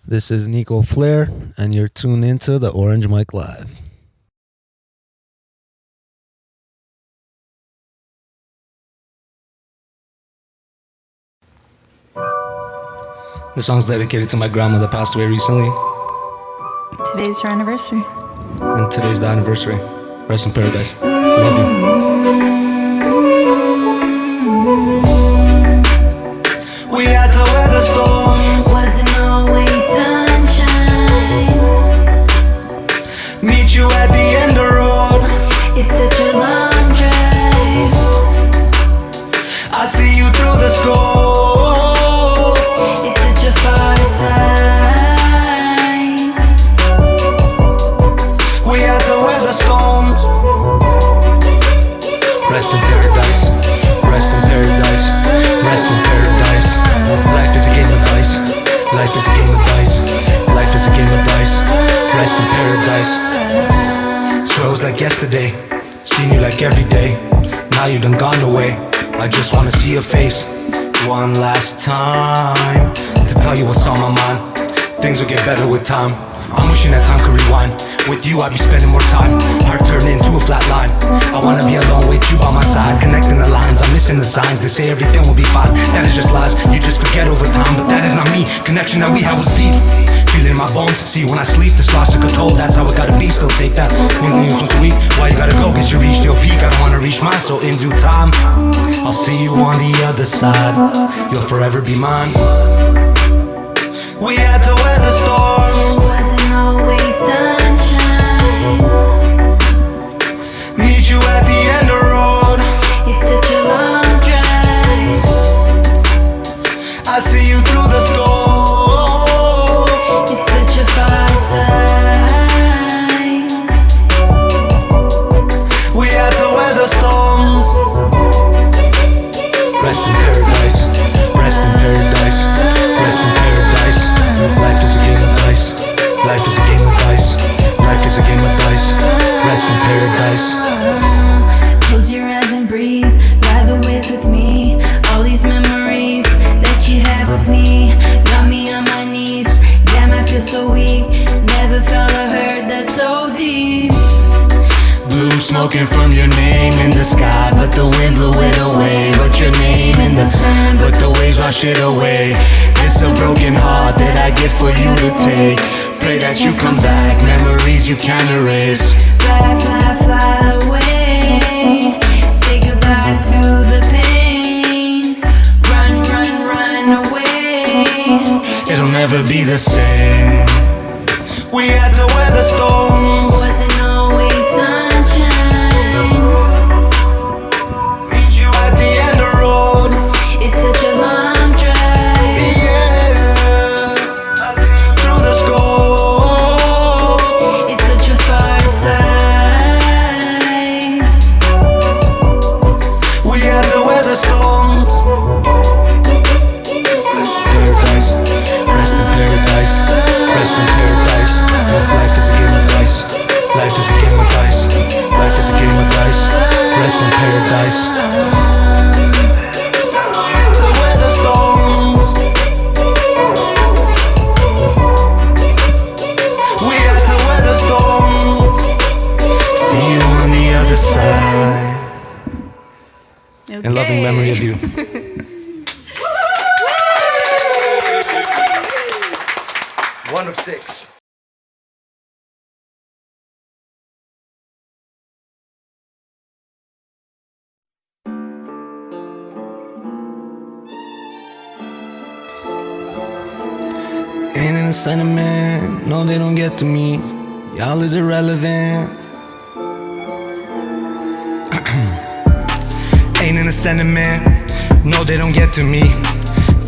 This is Nico Flare, and you're tuned into the Orange Mic Live. This song's dedicated to my grandma that passed away recently. Today's your anniversary. And today's the anniversary. Rest in paradise. Love you. We had to weather storms. Wasn't always sunshine. Meet you at the end of the road. It's such a long drive. I see you through the scope. It's such a far side. We had to weather storms. Rest in paradise. Rest in paradise. Rest in paradise. Life is a game of dice. Life is a game of dice. Life is a game of dice. Rest in paradise. Swear it was like yesterday. Seen you like every day. Now you done gone away. I just wanna see your face one last time to tell you what's on my mind. Things will get better with time. I'm wishing that time could rewind. With you I'd be spending more time. Heart turned into a flat line. I wanna be alone with you by my side. Connecting the lines, I'm missing the signs. They say everything will be fine. That is just lies, you just forget over time. But that is not me, connection that we had was deep. Feel it in my bones, see when I sleep. This loss took a toll, that's how it gotta be. Still take that, when the news went to weak. Why you gotta go, guess you reached your peak. I don't wanna reach mine, so in due time I'll see you on the other side. You'll forever be mine. We had to weather storms. Wasn't always sunshine. Meet you at the end of the road. It's such a long drive. I see you through the scope. It's such a far side. We had to weather storms. Rest in paradise. Rest in paradise. Rest in paradise. Life is a game of dice. Life is a game of dice. Life is a game of dice. Rest in paradise. Close your eyes and breathe. Ride the waves with me. All these memories that you have with me got me on my knees. Damn, I feel so weak. Never felt a hurt that's so deep. Blue smoking from your name in the sky, but the wind blew it away. But your name in the sun, but the waves wash it away. It's a broken heart that I get for you to take. Pray that you come back, memories you can't erase. Fly, fly, fly away. Say goodbye to the pain. Run, run, run away. It'll never be the same. We had to weather storms. Wasn't always sunshine. Meet you at the end of the road. It's such a long drive. Yeah, I see you through the scope. It's such a far side. We had to weather storms. Paradise. Rest in paradise. Rest in paradise. Life is a game of dice. Life is a game of dice. Life is a game of dice. Rest in paradise. The weather storms. We had to weather storms. See you on the other side. In loving memory of you. One of six. Ain't in the sentiment, no they don't get to me. Y'all is irrelevant. Ain't in the sentiment, no they don't get to me.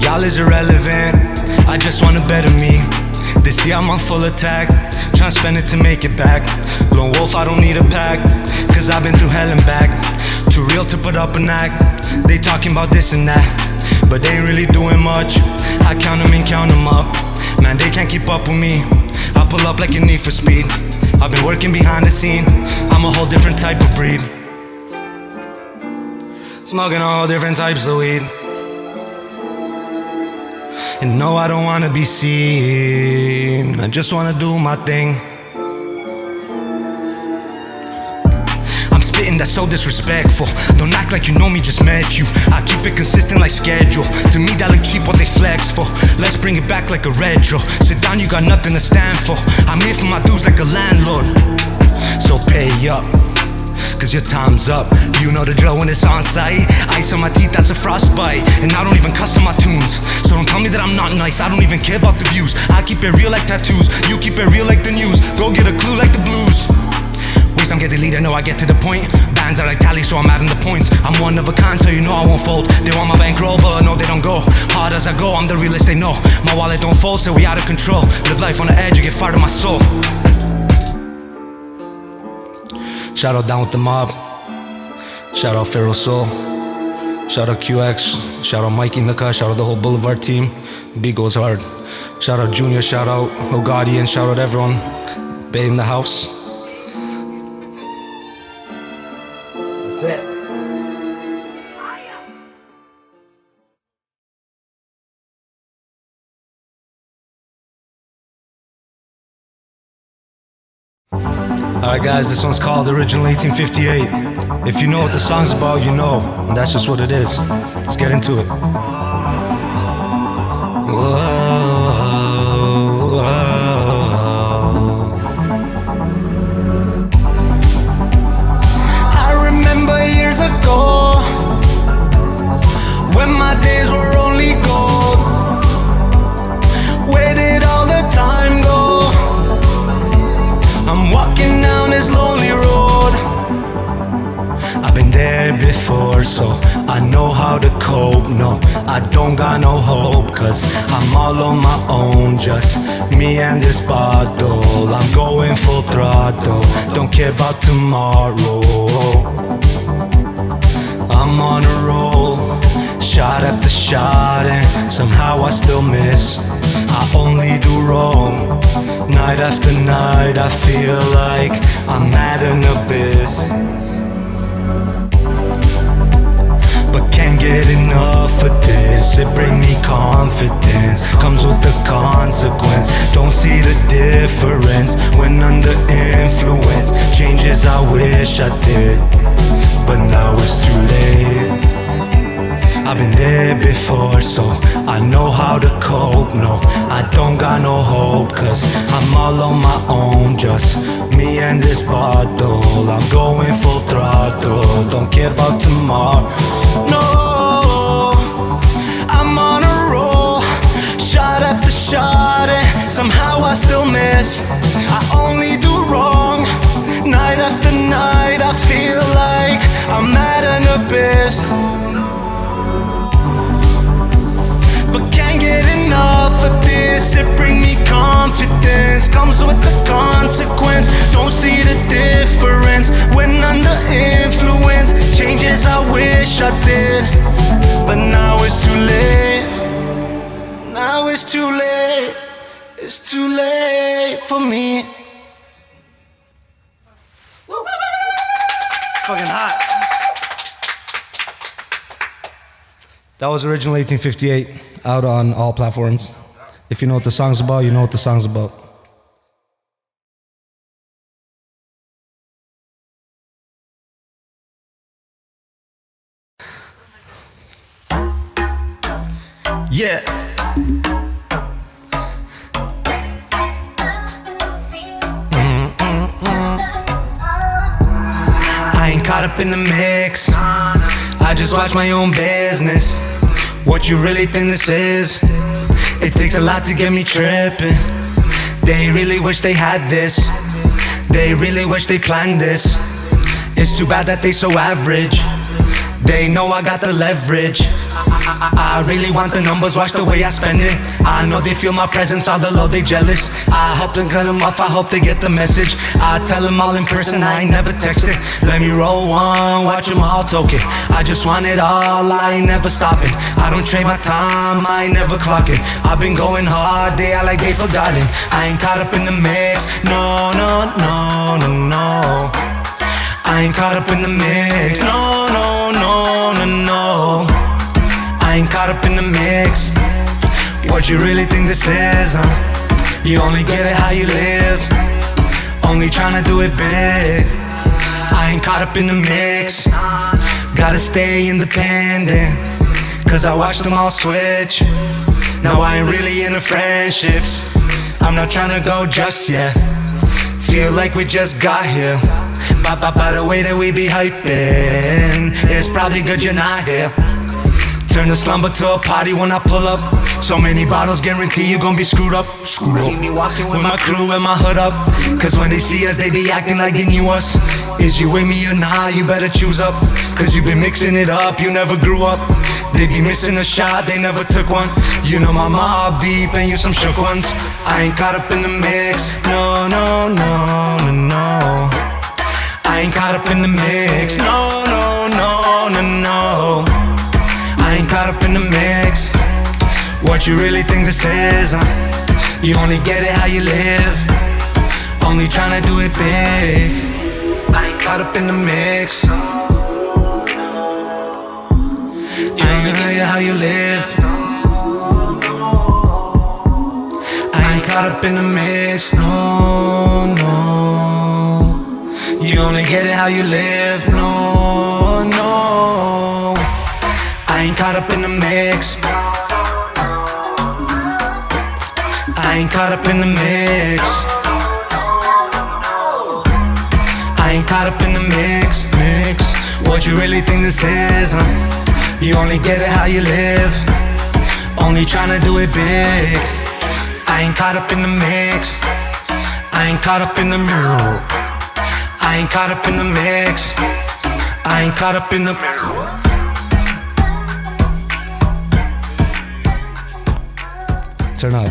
Y'all is irrelevant, I just want a better me. This year I'm on full attack, tryna spend it to make it back. Lone wolf, I don't need a pack, cause I've been through hell and back. Too real to put up an act, they talking about this and that, but they ain't really doing much. I count them and count them up, man they can't keep up with me. I pull up like a need for speed, I've been working behind the scene. I'm a whole different type of breed, smoking all different types of weed. And no, I don't wanna be seen. I just wanna do my thing. I'm spitting that's so disrespectful. Don't act like you know me, just met you. I keep it consistent like schedule. To me that look cheap, what they flex for. Let's bring it back like a retro. Sit down, you got nothing to stand for. I'm here for my dues like a landlord. So pay up, cause your time's up. You know the drill when it's on site. Ice on my teeth, that's a frostbite. And I don't even cuss on my tunes. So don't tell me that I'm not nice, I don't even care about the views. I keep it real like tattoos, you keep it real like the news. Go get a clue like the blues. Waste I'm getting leader, no I get to the point. Bands are like tally, so I'm adding the points. I'm one of a kind, so you know I won't fold. They want my bankroll, but no they don't go. Hard as I go, I'm the realest they know. My wallet don't fold, so we out of control. Live life on the edge, you get fired of my soul. Shout out Down with the Mob. Shout out Pharaoh Soul. Shout out QX. Shout out Mikey Nika. Shout out the whole Boulevard team. B goes hard. Shout out Junior. Shout out Ogadi. And shout out everyone. Bay in the house. That's it. Alright guys, this one's called Original 1858. If you know what the song's about, you know. And that's just what it is. Let's get into it. Whoa, whoa. I remember years ago when my days were only gold. Where did all the time go? I'm walking down this lonely road. I've been there before, so I know how to cope. No, I don't got no hope, cause I'm all on my own. Just me and this bottle. I'm going full throttle, don't care about tomorrow. I'm on a roll, shot after shot, and somehow I still miss. I only do wrong. Night after night, I feel like I'm at an abyss. But can't get enough of this. It brings me confidence, comes with the consequence. Don't see the difference when under influence. Changes I wish I did, but now it's too late. I've been there before, so I know how to cope. No, I don't got no hope, cause I'm all on my own. Just me and this bottle. I'm going full throttle, don't care about tomorrow. No, I'm on a roll, shot after shot, and somehow I still miss. I only do wrong. Night after night, I feel like I'm at an abyss. Get enough of this, it bring me confidence, comes with the consequence. Don't see the difference when under influence. Changes I wish I did, but now it's too late. Now it's too late. It's too late for me. Fucking hot. That was Original 1858, out on all platforms. If you know what the song's about, you know what the song's about. Yeah. I ain't caught up in the mix. I just watch my own business. What you really think this is? It takes a lot to get me tripping. They really wish they had this. They really wish they planned this. It's too bad that they so average. They know I got the leverage. I really want the numbers, watch the way I spend it. I know they feel my presence, all the low, they jealous. I hope to cut them off, I hope they get the message. I tell them all in person, I ain't never texted. Let me roll one, watch them all toke it. I just want it all, I ain't never stopping. I don't trade my time, I ain't never clocking. I've been going hard, they act like they forgotten. I ain't caught up in the mix, no, no, no, no, no. I ain't caught up in the mix, no, no, no, no, no. I ain't caught up in the mix. What you really think this is, huh? You only get it how you live, only tryna do it big. I ain't caught up in the mix, gotta stay independent, cause I watched them all switch. Now I ain't really into friendships, I'm not tryna go just yet. Feel like we just got here, by the way that we be hyping, it's probably good you're not here. Turn the slumber to a party when I pull up. So many bottles, guarantee you gon' be screwed up. See me walking with my crew and my hood up, cause when they see us, they be acting like they knew us. Is you with me or nah, you better choose up, cause you been mixing it up, you never grew up. They be missing a shot, they never took one. You know my mob deep and you some shook ones. I ain't caught up in the mix, no, no, no, no, no. I ain't caught up in the mix, no, no, no, no, no. I ain't caught up in the mix. What you really think this is, huh? You only get it how you live, only tryna do it big. I ain't caught up in the mix. You only get it how you live. I ain't caught up in the mix, no, no. You only get it how you live, no, no. I ain't caught up in the mix. I ain't caught up in the mix. I ain't caught up in the mix. What you really think this is, huh? You only get it how you live, only tryna do it big. I ain't caught up in the mix. I ain't caught up in the mirror. I ain't caught up in the mix. I ain't caught up in the mirror. Turn up.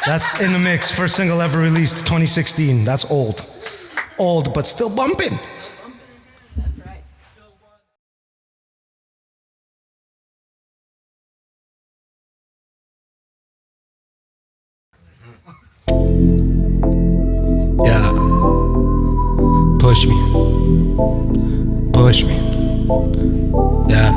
That's In the Mix, first single ever released 2016. That's old. Old, but still bumping. That's right. Yeah. Push me. Push me. Yeah.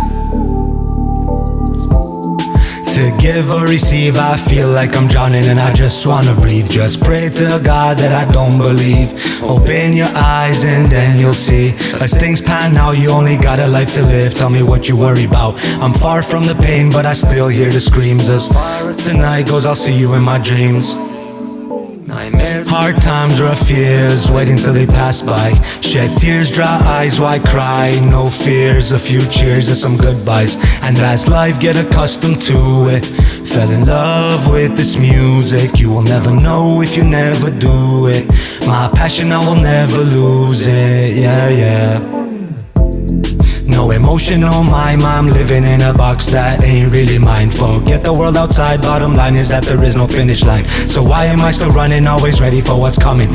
To give or receive, I feel like I'm drowning and I just wanna breathe. Just pray to God that I don't believe. Open your eyes and then you'll see. As things pan out, you only got a life to live. Tell me what you worry about. I'm far from the pain, but I still hear the screams. As far as tonight goes, I'll see you in my dreams. Hard times, rough years, waiting till they pass by. Shed tears, dry eyes, why cry? No fears, a few cheers and some goodbyes. And as life, get accustomed to it. Fell in love with this music. You will never know if you never do it. My passion, I will never lose it. Yeah, yeah. No emotion, no mime, I'm living in a box that ain't really mine. Forget the world outside, bottom line is that there is no finish line. So why am I still running, always ready for what's coming?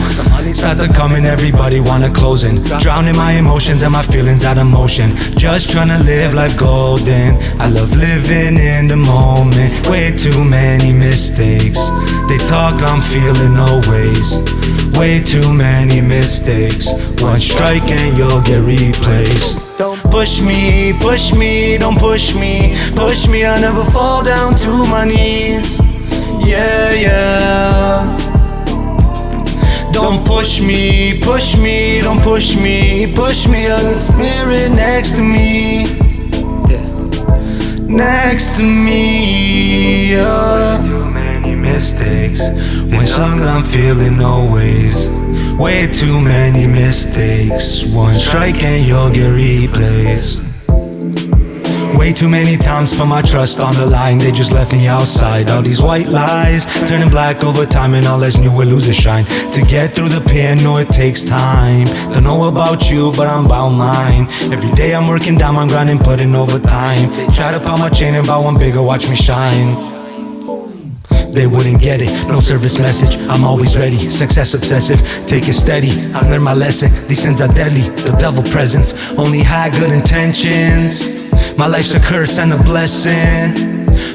Start to come and everybody wanna close in. Drowning my emotions and my feelings out of motion. Just tryna live life golden. I love living in the moment. Way too many mistakes. They talk, I'm feeling no waste. Way too many mistakes. One strike and you'll get replaced. Don't push me, push me, don't push me. Push me, I'll never fall down to my knees. Yeah, yeah. Don't push me, push me, don't push me. Push me, I'll hear it next to me. Next to me, yeah. Too many mistakes. When sung, I'm feeling always. Way too many mistakes. One strike and you'll get replaced. Way too many times put my trust on the line. They just left me outside. All these white lies turning black over time, and all that's new will lose its shine. To get through the pain, know it takes time. Don't know about you, but I'm about mine. Every day I'm working down, I'm grinding, putting overtime. They try to pop my chain and buy one bigger, watch me shine. They wouldn't get it, no service message. I'm always ready, success obsessive. Take it steady, I learned my lesson. These sins are deadly, the devil presence. Only had good intentions. My life's a curse and a blessing.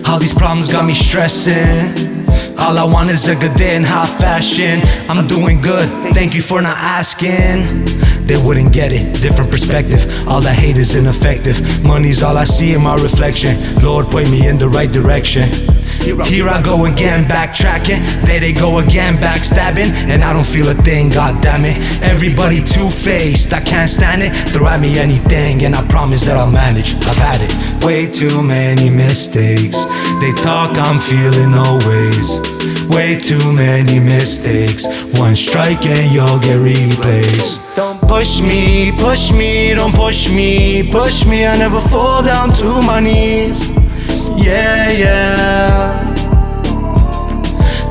All these problems got me stressing. All I want is a good day in high fashion. I'm doing good, thank you for not asking. they wouldn't get it. Different perspective, all I hate is ineffective. Money's all I see in my reflection. Lord, point me in the right direction. Here I go again, backtracking. There they go again, backstabbing. And I don't feel a thing, god damn it. Everybody two-faced, I can't stand it. Throw at me anything and I promise that I'll manage. I've had it, way too many mistakes. They talk, I'm feeling always. Way too many mistakes. One strike and you'll get replaced. Don't push me, push me, don't push me, push me. I never fall down to my knees. Yeah, yeah.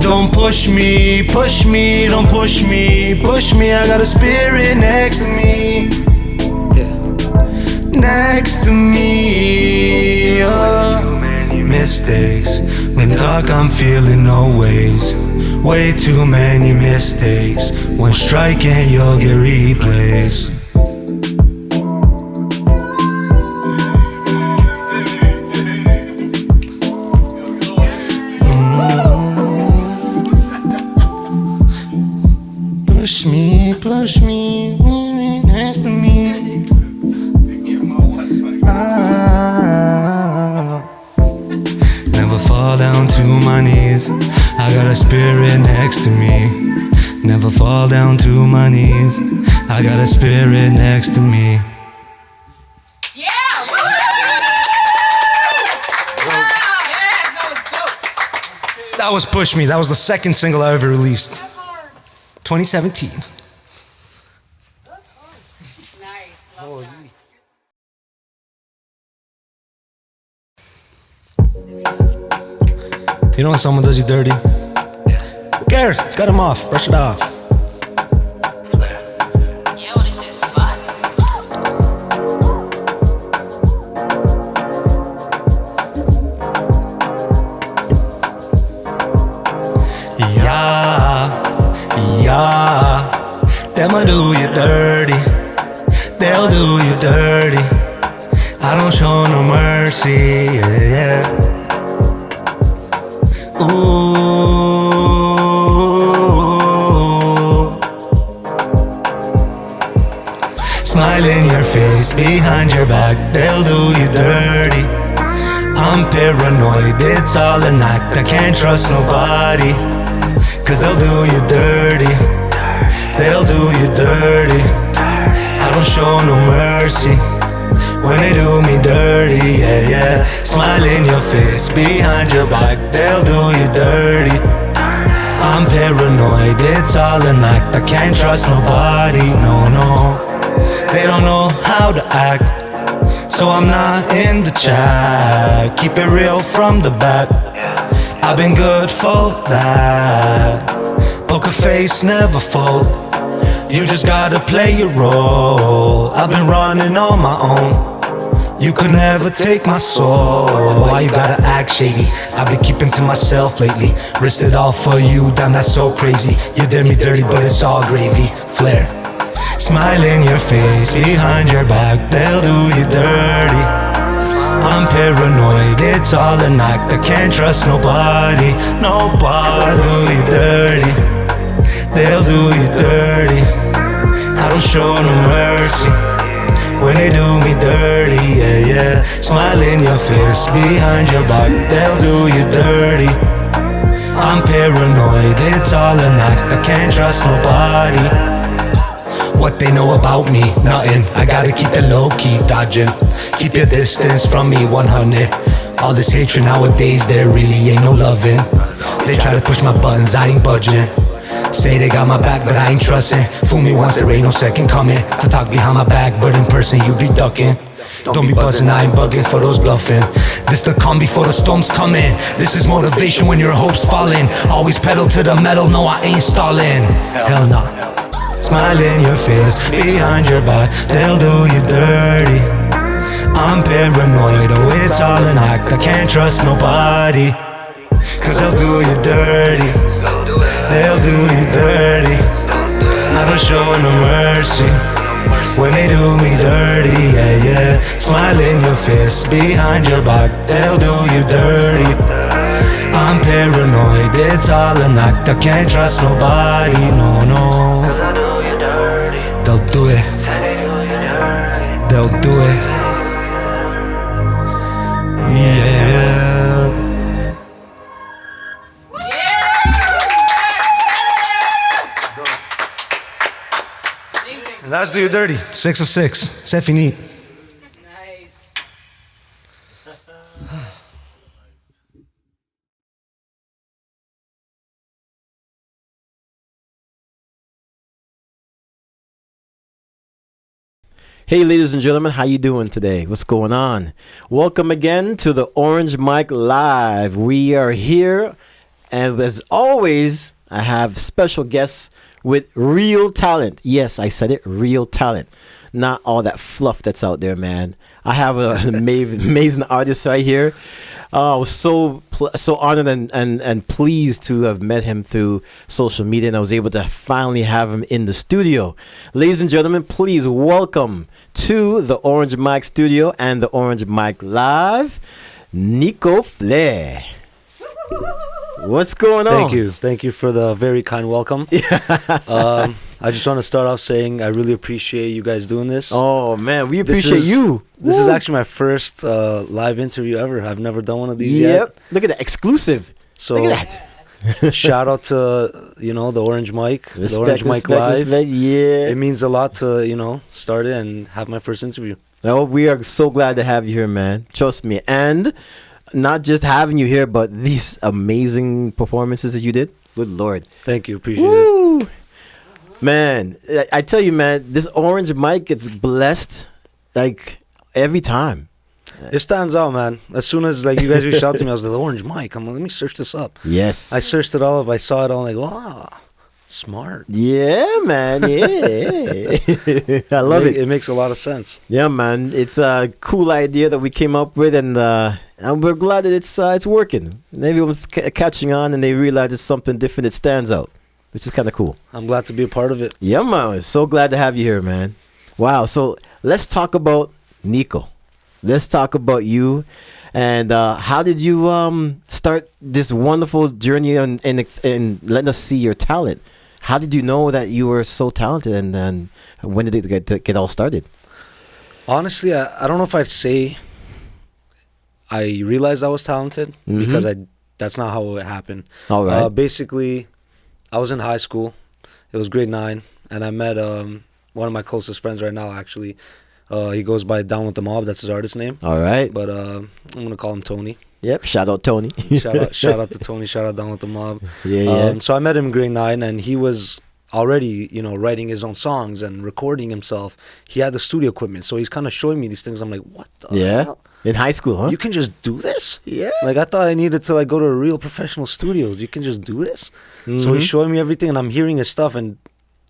Don't push me, push me, don't push me, push me. I got a spirit next to me. Yeah. Next to me. Mistakes. When talk, I'm feeling always. Way too many mistakes. One strike and you'll get replaced. Push me, next to me. Never fall down to my knees. I got a spirit next to me. Never fall down to my knees. I got a spirit next to me. Yeah! Woo! Wow! Yeah, that was dope. That was Push Me. That was the second single I ever released. 2017. Nice. Love that. You know when someone does you dirty? Who cares? Cut him off. Brush it off. Yo, this is fun. Yeah. They'ma do you dirty. They'll do you dirty. I don't show no mercy. Yeah. Ooh. Smile in your face, behind your back, they'll do you dirty. I'm paranoid, it's all an act. I can't trust nobody, cause they'll do you dirty. They'll do you dirty. I don't show no mercy when they do me dirty, yeah, yeah. Smile in your face, behind your back, they'll do you dirty. I'm paranoid, it's all an act. I can't trust nobody, no, no. They don't know how to act, so I'm not in the chat. Keep it real from the back, I've been good for that. Poker face, never fold. You just gotta play your role. I've been running on my own. You could never take my soul. Why you gotta act shady? I've been keeping to myself lately. Risked it all for you, damn that's so crazy. You did me dirty but it's all gravy. Flare. Smile in your face, behind your back, they'll do you dirty. I'm paranoid, it's all an act. I can't trust nobody. Nobody do you dirty. They'll do you dirty. I don't show no mercy when they do me dirty, yeah, yeah. Smile in your face, behind your back, they'll do you dirty. I'm paranoid, it's all an act. I can't trust nobody. What they know about me? Nothing. I gotta keep it low-key, dodging. Keep your distance from me, 100. All this hatred nowadays, there really ain't no loving. They try to push my buttons, I ain't budging. Say they got my back, but I ain't trusting. Fool me once, there ain't no second coming. To talk behind my back, but in person you be ducking. Don't be buzzing, I ain't bugging for those bluffing. This the calm before the storm's coming. This is motivation when your hope's falling. Always pedal to the metal, no I ain't stalling. Hell nah. Smile in your face, behind your back, they'll do you dirty. I'm paranoid, oh it's all an act. I can't trust nobody, cause they'll do you dirty. They'll do you dirty. I don't show no mercy when they do me dirty, yeah, yeah. Smile in your face, behind your back, they'll do you dirty. I'm paranoid, it's all an act. I can't trust nobody, no, no. They'll do it. They'll do it. Yeah. And that's Do You Dirty. 6 of 6. C'est fini. Nice. Hey ladies and gentlemen, how you doing today? What's going on? Welcome again to the Orange Mic Live. We are here, and as always, I have special guests with real talent. Yes, I said it, real talent. Not all that fluff that's out there, man. I have an amazing artist right here. I was so honored and pleased to have met him through social media, and I was able to finally have him in the studio. Ladies and gentlemen, please welcome to the Orange Mic Studio and the Orange Mic Live, Nico Flare. What's going on? Thank you for the very kind welcome. I just want to start off saying I really appreciate you guys doing this. Oh man, we appreciate you. This is actually my first live interview ever. I've never done one of these yet. Look at that, exclusive. So look at that. shout out to the Orange Mic, the Orange Mic Live. Yeah, it means a lot to start it and have my first interview. Oh, we are so glad to have you here, man. Trust me, and not just having you here, but these amazing performances that you did. Good Lord. Thank you, appreciate it. Man, I tell you, man, this Orange Mic gets blessed like every time. It stands out, man. As soon as you guys reached out to me, I was like, the Orange Mic. I'm like, let me search this up. Yes. I searched it all up. I saw it all. Like, wow, smart. Yeah, man. Yeah. I love it. It makes a lot of sense. Yeah, man. It's a cool idea that we came up with, and we're glad that it's working. And everyone's catching on, and they realize it's something different that stands out, which is kind of cool. I'm glad to be a part of it. Yeah, man. So glad to have you here, man. Wow. So let's talk about Nico. Let's talk about you. And how did you start this wonderful journey and letting us see your talent? How did you know that you were so talented, and then when did it get all started? Honestly, I don't know if I'd say I realized I was talented, because that's not how it happened. All right. Basically, I was in high school. It was grade 9, and I met one of my closest friends right now, actually. He goes by Down With The Mob. That's his artist name. All right. But I'm going to call him Tony. Yep. Shout out Tony. shout out to Tony. Shout out Down With The Mob. Yeah. So I met him in grade 9, and he was already, writing his own songs and recording himself. He had the studio equipment, so he's kind of showing me these things. I'm like, what the hell? In high school, huh? You can just do this? Yeah. Like, I thought I needed to go to a real professional studios. You can just do this? So he's showing me everything, and I'm hearing his stuff, and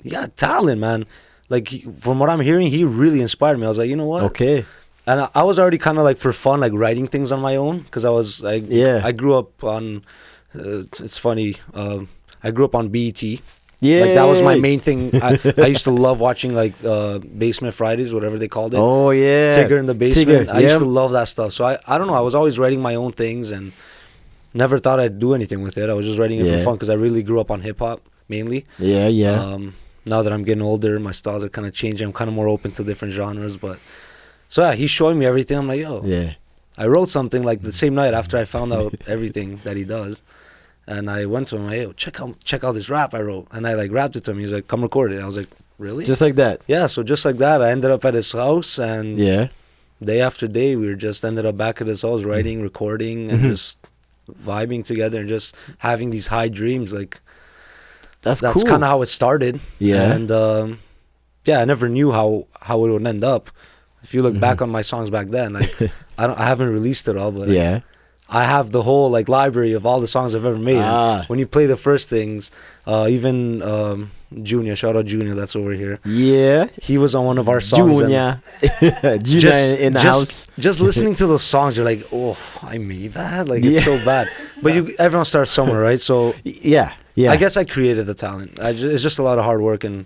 he got talent, man. Like, from what I'm hearing, he really inspired me. I was like, you know what? Okay. And I was already kind of for fun, writing things on my own, because I grew up on, it's funny, I grew up on BET. Yeah. That was my main thing. I used to love watching Basement Fridays, whatever they called it. Oh yeah. Tigger in the Basement. Tigger, I used to love that stuff. So I don't know. I was always writing my own things and never thought I'd do anything with it. I was just writing it for fun because I really grew up on hip hop mainly. Yeah. Now that I'm getting older, my styles are kind of changing. I'm kind of more open to different genres. But so yeah, he's showing me everything. I'm like, yo. Yeah. I wrote something the same night after I found out everything that he does. And I went to him, hey, check out this rap I wrote. And I rapped it to him. He's like, come record it. I was like, really? Just like that? Yeah, so just like that, I ended up at his house, and day after day, we just ended up back at his house, writing, recording, and just vibing together and just having these high dreams. That's cool. kind of how it started. Yeah. And I never knew how it would end up. If you look back on my songs back then, I haven't released it all, but I have the whole library of all the songs I've ever made. When you play the first things, even Junior, shout out Junior, that's over here. Yeah, he was on one of our songs. Junior, Junior in the house. Just listening to those songs, you're like, oh, I made that. It's so bad. But everyone starts somewhere, right? So yeah. I guess I created the talent. It's just a lot of hard work and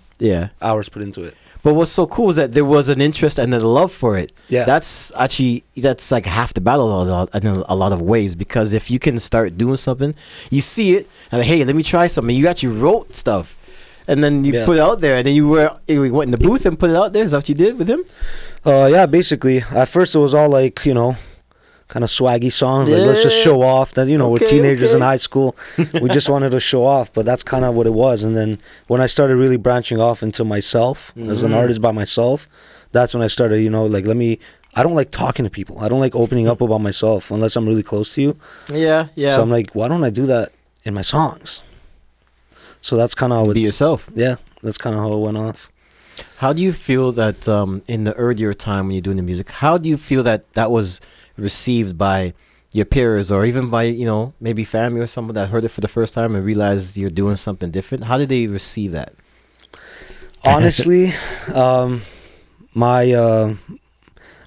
hours put into it. But what's so cool is that there was an interest and a love for it. Yeah. That's like half the battle in a lot of ways, because if you can start doing something, you see it, and hey, let me try something. You actually wrote stuff, and then you put it out there, and then you went in the booth and put it out there. Is that what you did with him? Yeah, basically. At first, it was all like, you know, kind of swaggy songs. Like, let's just show off. That, you know, we're teenagers in high school. We just wanted to show off, but that's kind of what it was. And then when I started really branching off into myself as an artist by myself, that's when I started, you know, like, I don't like talking to people. I don't like opening up about myself unless I'm really close to you. Yeah, yeah. So I'm like, why don't I do that in my songs? So that's kind of how be yourself. Yeah, that's kind of how it went off. How do you feel that in the earlier time when you're doing the music, how do you feel that was received by your peers or even by, you know, maybe family or someone that heard it for the first time and realized you're doing something different? How did they receive that? Honestly,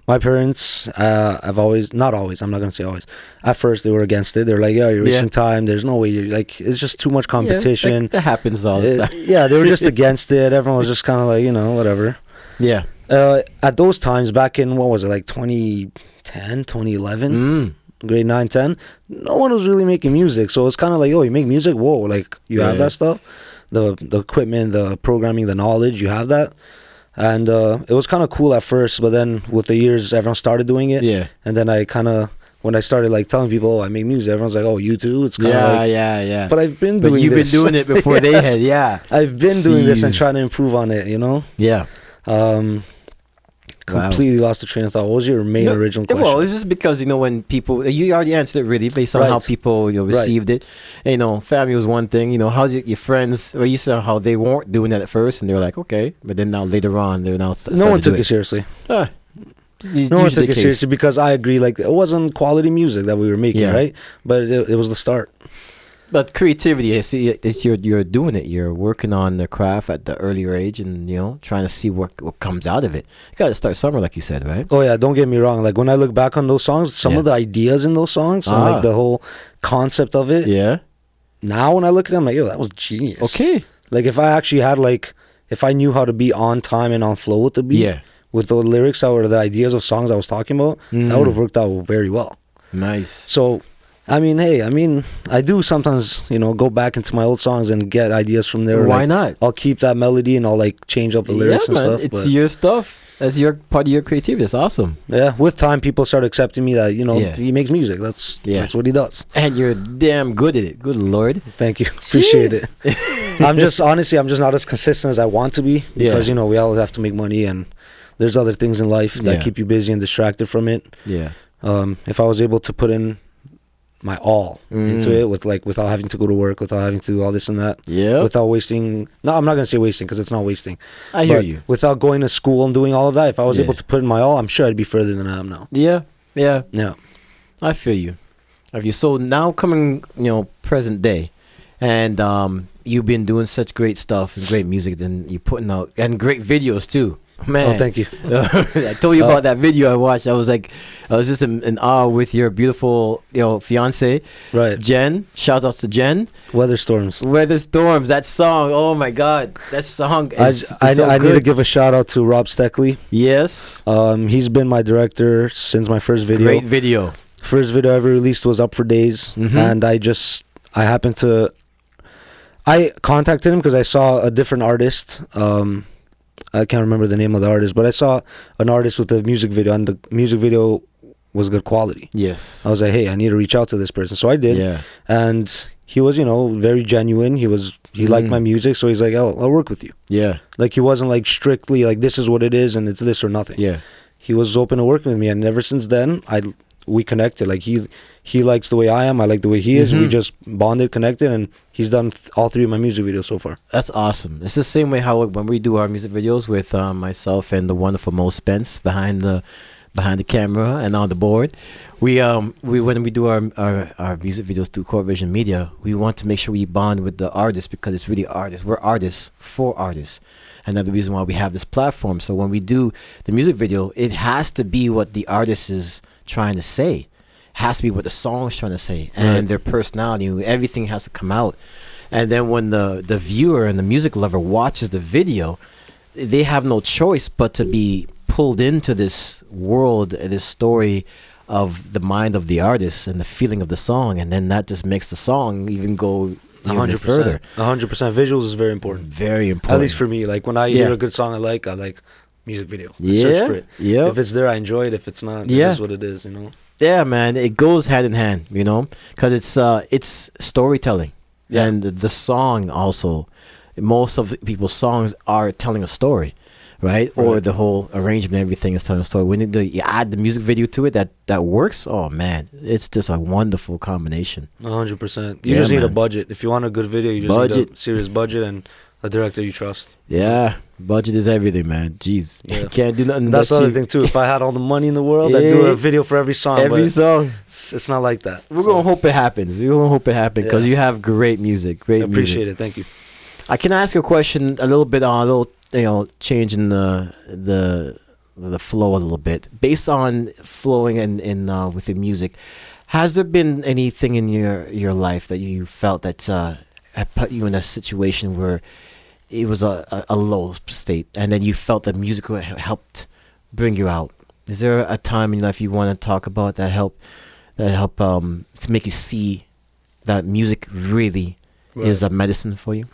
my parents, I've always, not always, I'm not going to say always. At first, they were against it. They're like, yeah, you're wasting time. There's no way you're like, it's just too much competition. Yeah, that happens all the time. Yeah, they were just against it. Everyone was just kind of like, you know, whatever. Yeah. At those times, back in, what was it, like 2010, 2011, grade 9, 10, no one was really making music. So it's kind of like, oh, you make music? Whoa, like, you have that stuff? The equipment, the programming, the knowledge, you have that? And it was kind of cool at first, but then with the years, everyone started doing it. Yeah. And then I kind of, when I started like telling people, oh, I make music, everyone's like, oh, you too? It's kind of like... Yeah. But I've been doing this. But you've been doing it before they had, I've been doing this and trying to improve on it, you know? Yeah. Completely lost the train of thought. What was your main original question? Well, it's just because, you know, when people, you already answered it really based on how people, you know, received it. And, you know, family was one thing. You know, how did your friends, or you saw how they weren't doing that at first and they were like, okay, but then now later on they're now no one took it seriously. No one took it seriously because I agree, like, it wasn't quality music that we were making, right? But it was the start. But creativity, I see, it's you're doing it. You're working on the craft at the earlier age, and, you know, trying to see what comes out of it. You got to start somewhere, like you said, right? Oh yeah, don't get me wrong. Like, when I look back on those songs, some of the ideas in those songs, and like the whole concept of it. Yeah. Now when I look at them, I'm like, yo, that was genius. Okay. Like, if I actually had if I knew how to be on time and on flow with the beat, with the lyrics or the ideas of songs I was talking about, that would have worked out very well. Nice. So. I mean, I do sometimes, you know, go back into my old songs and get ideas from there. Why not? I'll keep that melody and I'll, like, change up the lyrics and stuff. It's your stuff. That's your part of your creativity. It's awesome. Yeah. With time, people start accepting me that, you know, he makes music. That's what he does. And you're damn good at it. Good Lord. Thank you. Appreciate it. I'm just not as consistent as I want to be because, you know, we all have to make money and there's other things in life that keep you busy and distracted from it. Yeah. If I was able to put in my all into it without having to go to work, without having to do all this and that, without wasting, no, I'm not gonna say wasting because it's not wasting. I hear you. Without going to school and doing all of that, if I was able to put in my all, I'm sure I'd be further than I am now. Yeah I feel you. So now coming, you know, present day, and you've been doing such great stuff and great music, then you're putting out and great videos too. Man, oh, thank you. I told you about that video I watched. I was just in awe with your beautiful, you know, fiance, right? Jen. Shout outs to Jen. Weather Storms. That song. Oh my God, that song is I need to give a shout out to Rob Steckley. Yes. He's been my director since my first video. Great video. First video I ever released was Up for Days, and I contacted him because I saw a different artist. I can't remember the name of the artist, but I saw an artist with a music video, and the music video was good quality. Yes. I was like, hey, I need to reach out to this person. So I did. Yeah. And he was, you know, very genuine. He liked my music, so he's like, I'll work with you. Yeah. Like, he wasn't like strictly like, this is what it is and it's this or nothing. Yeah. He was open to working with me, and ever since then, we connected. Like, he likes the way I am, I like the way he is. We just bonded, connected, and he's done all 3 of my music videos so far. That's awesome. It's the same way how when we do our music videos with myself and the wonderful Mo Spence behind the camera and on the board. We when we do our music videos through Core Vision Media, we want to make sure we bond with the artists because it's really artists. We're artists for artists. And that's the reason why we have this platform. So when we do the music video, it has to be what the artist is trying to say. Has to be what the song is trying to say, and their personality. Everything has to come out. And then when the viewer and the music lover watches the video, they have no choice but to be pulled into this world, this story of the mind of the artist and the feeling of the song, and then that just makes the song even go even further. 100%. Visuals is very important. Very important. At least for me. Like when I hear a good song I like music video. I search for it. Yeah. If it's there, I enjoy it. If it's not, it is what it is, you know? Yeah, man. It goes hand in hand, you know? Because it's storytelling. Yeah. And the song also, most of people's songs are telling a story. Right? Or the whole arrangement, everything is telling a story. When you add the music video to it, that works. Oh man, it's just a wonderful combination. 100%. You just need a budget. If you want a good video, you just need a serious budget and a director you trust. Yeah, budget is everything, man. Jeez, you can't do nothing. That's the other thing too. If I had all the money in the world, I'd do a video for every song. It's not like that. We're gonna hope it happens. We're gonna hope it happens because you have great music. I appreciate it. Thank you. I can ask you a question a little bit on a little. Changing the flow a little bit based on flowing in with your music. Has there been anything in your life that you felt that had put you in a situation where it was a low state, and then you felt that music helped bring you out? Is there a time in your life you want to talk about that help to make you see that music really is a medicine for you?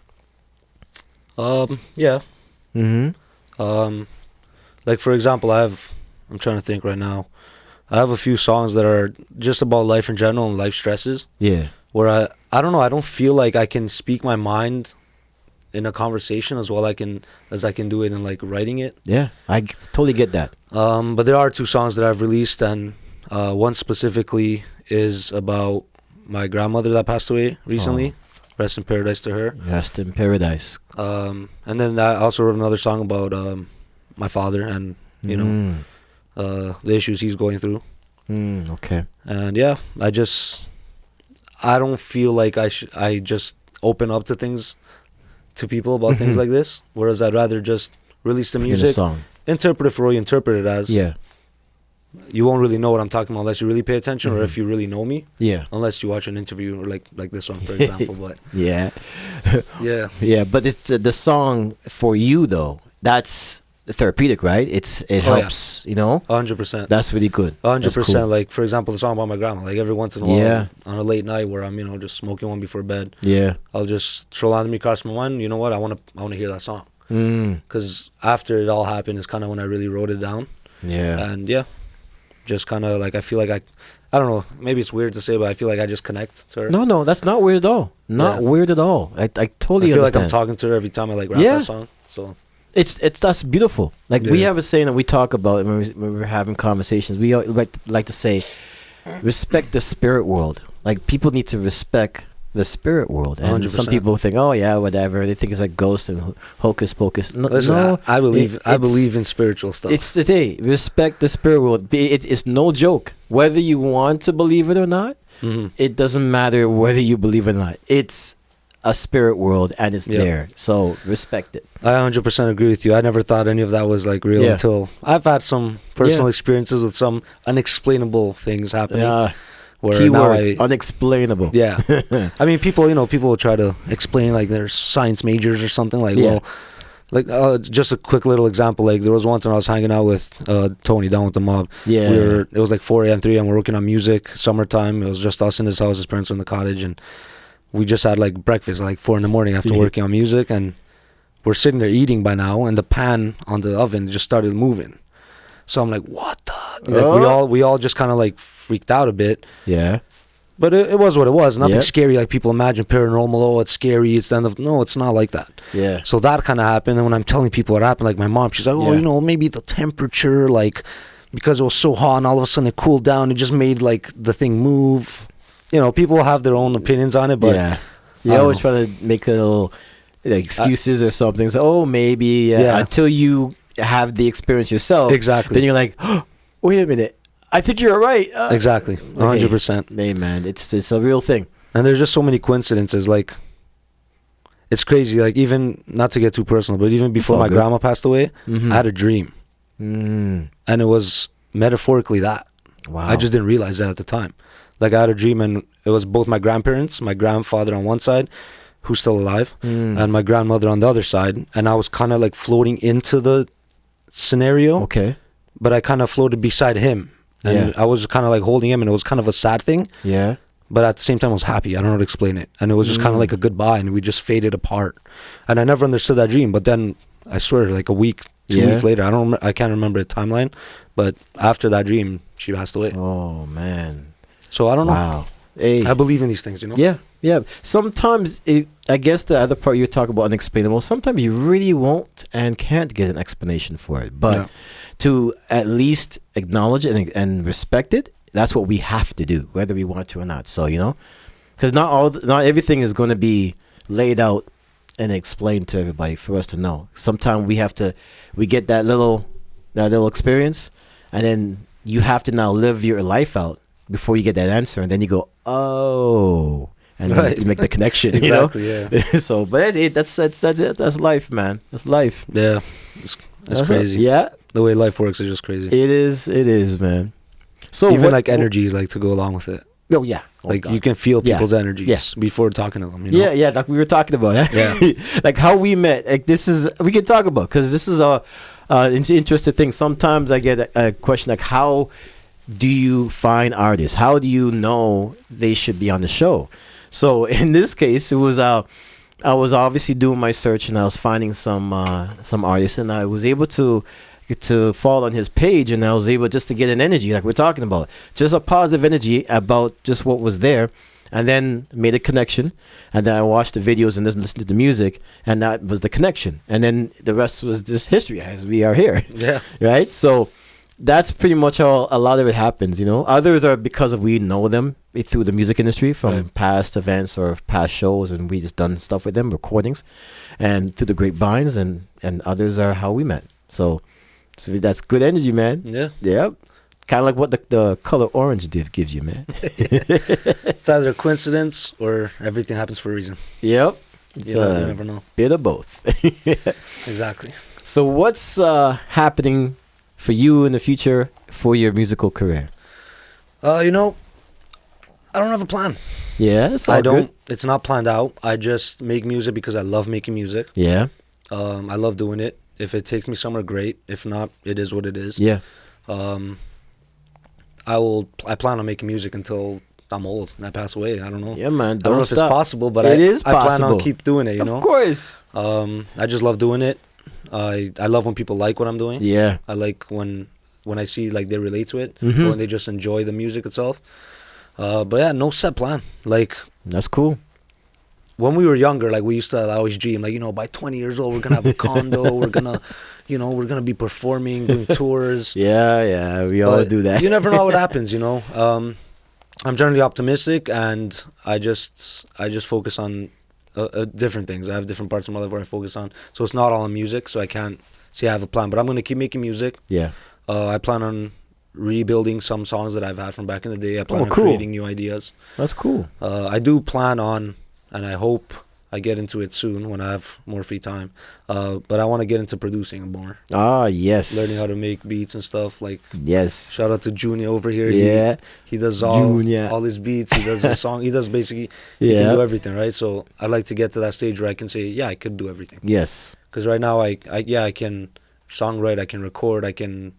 Yeah. Mm-hmm. Like for example, I'm trying to think right now. I have a few songs that are just about life in general and life stresses. Yeah. Where I don't know, I don't feel like I can speak my mind in a conversation as well as I can do it in like writing it. Yeah, I totally get that. But there are two songs that I've released, and one specifically is about my grandmother that passed away recently. Rest in paradise to her. Rest in paradise. And then I also wrote another song about my father and the issues he's going through. Okay. And yeah, I don't feel like I just open up to people about things like this. Whereas I'd rather just release the music, song. interpret it for what you interpret it as. Yeah. You won't really know what I'm talking about unless you really pay attention, or if you really know me. Yeah. Unless you watch an interview or like this one, for example. But yeah. Yeah. But it's the song for you though. That's therapeutic, right? It helps, 100%. That's really good. 100%. Cool. Like for example, the song about my grandma. Like every once in a while, on a late night where I'm just smoking one before bed. Yeah. I'll just throw on me across my mind. You know what? I want to hear that song. Because after it all happened is kind of when I really wrote it down. Yeah. And just kind of like I feel like I don't know, maybe it's weird to say, but I feel like I just connect to her. No, that's not weird at all. Weird at all. I totally feel understand. like I'm talking to her every time I like rap that song. So it's that's beautiful. Like we have a saying that we talk about when we're having conversations. We like to say, respect the spirit world. Like people need to respect the spirit world, and 100%. some people think, oh yeah, whatever. They think it's like ghost and hocus pocus. Listen, I believe in spiritual stuff. It's the thing. Respect the spirit world. It is no joke. Whether you want to believe it or not, it doesn't matter whether you believe it or not. It's a spirit world, and it's there. So respect it. I 100% agree with you. I never thought any of that was like real until I've had some personal experiences with some unexplainable things happening. Keyword, unexplainable. Yeah. I mean, people will try to explain like they're science majors or something like, just a quick little example. Like there was once when I was hanging out with Tony down with the mob. Yeah. It was like 4 a.m., 3 a.m. We're working on music, summertime. It was just us in his house. His parents were in the cottage, and we just had like breakfast at like 4 a.m. after working on music, and we're sitting there eating by now, and the pan on the oven just started moving. So I'm like, what the? Like we all just kind of like freaked out a bit. Yeah. But it was what it was. Nothing scary like people imagine paranormal. Oh, it's scary. It's the end of... No, it's not like that. Yeah. So that kind of happened. And when I'm telling people what happened, like my mom, she's like, maybe the temperature, like, because it was so hot and all of a sudden it cooled down, it just made like the thing move. People have their own opinions on it, but... You always try to make little excuses or something. So, maybe until you have the experience yourself. Exactly. Then you're like, oh, wait a minute. I think you're right. Exactly. 100%. Hey, man, it's a real thing. And there's just so many coincidences. Like, it's crazy. Like, even, not to get too personal, but even before my grandma passed away, I had a dream. And it was metaphorically that. Wow. I just didn't realize that at the time. Like, I had a dream, and it was both my grandparents, my grandfather on one side, who's still alive, and my grandmother on the other side. And I was kind of like floating into the scenario. Okay. But I kind of floated beside him. And I was kind of like holding him, and it was kind of a sad thing. Yeah. but at the same time I was happy. I don't know how to explain it, and it was just kind of like a goodbye, and we just faded apart. And I never understood that dream. But then I swear, like a week, 2 weeks later, I can't remember the timeline, but after that dream, she passed away. Oh man! So I don't know. Wow. Hey. I believe in these things, Yeah. Sometimes I guess the other part you talk about unexplainable. Sometimes you really won't and can't get an explanation for it, but to at least acknowledge it and respect it, that's what we have to do, whether we want to or not. So because not everything is going to be laid out and explained to everybody for us to know. Sometimes we get that little experience, and then you have to now live your life out before you get that answer, and then you go, oh, and then you make the connection. Exactly. Yeah. So, but that's it. That's life, man. That's life. Yeah. That's crazy. Yeah. The way life works is just crazy. It is, man. So even like energies like to go along with it. Oh yeah. Like you can feel people's energies before talking to them. Yeah, like we were talking about. Yeah. Like how we met. Like we can talk about, because this is an interesting thing. Sometimes I get a question like, how do you find artists? How do you know they should be on the show? So in this case, it was I was obviously doing my search, and I was finding some artists, and I was able to fall on his page, and I was able just to get an energy like we're talking about, just a positive energy about just what was there, and then made a connection, and then I watched the videos and listened to the music, and that was the connection, and then the rest was just history as we are here. Yeah. Right. So that's pretty much how a lot of it happens. Others are because we know them through the music industry from past events or past shows, and we just done stuff with them, recordings, and through the grapevines, and others are how we met. So that's good energy, man. Yeah. Yep. Kind of like what the color orange gives you, man. It's either a coincidence or everything happens for a reason. Yep. It's you never know. Bit of both. Exactly. So what's happening for you in the future for your musical career? I don't have a plan. Yeah, it's all good. It's not planned out. I just make music because I love making music. Yeah. I love doing it. If it takes me somewhere, great. If not, it is what it is. Yeah. I plan on making music until I'm old and I pass away. I don't know. Yeah, man. I don't know if it's possible, but it is possible. I plan on keep doing it, Of course. I just love doing it. I love when people like what I'm doing. Yeah. I like when I see like they relate to it, Mm-hmm. or when they just enjoy the music itself. But yeah, no set plan. Like, that's cool. when we were younger, like we used to always dream, like, by 20 years old, we're gonna have a condo. We're gonna be performing, doing tours. Yeah, we all do that. You never know what happens. I'm generally optimistic, and I just focus on different things. I have different parts of my life where I focus on, so it's not all in music. So I can't say I have a plan, but I'm gonna keep making music. Yeah. I plan on rebuilding some songs that I've had from back in the day. I plan on cool. creating new ideas. That's cool. I do plan on, and I hope I get into it soon when I have more free time. But I want to get into producing more. Ah, yes. Learning how to make beats and stuff. Like, yes. shout out to Junior over here. Yeah. He does all his beats. He does his song. He does basically, he can do everything, right? So I'd like to get to that stage where I can say, yeah, I could do everything. Yes. Because right now, I can songwrite, I can record, I can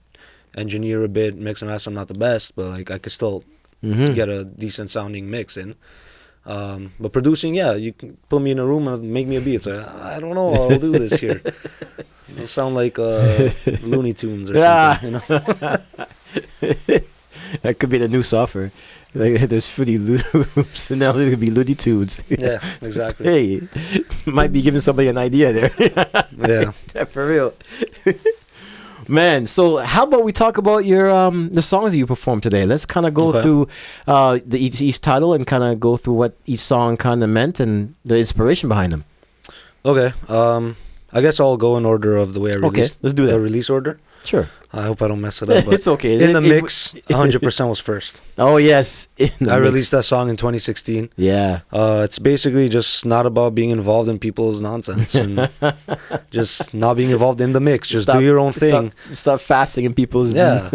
engineer a bit, mix and master. I'm not the best, but like I could still get a decent sounding mix in. But producing, yeah, you can put me in a room and make me a beat. It's like, I don't know, I'll do this here. It'll sound like Looney Tunes or something, That could be the new software. Like, there's Fruity Loops, and now there could be Looney Tunes. Yeah, exactly. Hey, might be giving somebody an idea there. Yeah. For real. Man, so how about we talk about your the songs that you performed today? Let's kind of go through each title and kind of go through what each song kind of meant and the inspiration behind them. Okay. I guess I'll go in order of the way I released. Okay, let's do that. The release order. Sure. I hope I don't mess it up. But it's okay. In the mix, 100% was first. Oh, yes. I released that song in 2016. Yeah. It's basically just not about being involved in people's nonsense and just not being involved in the mix. Just do your own thing. Stop fasting in people's no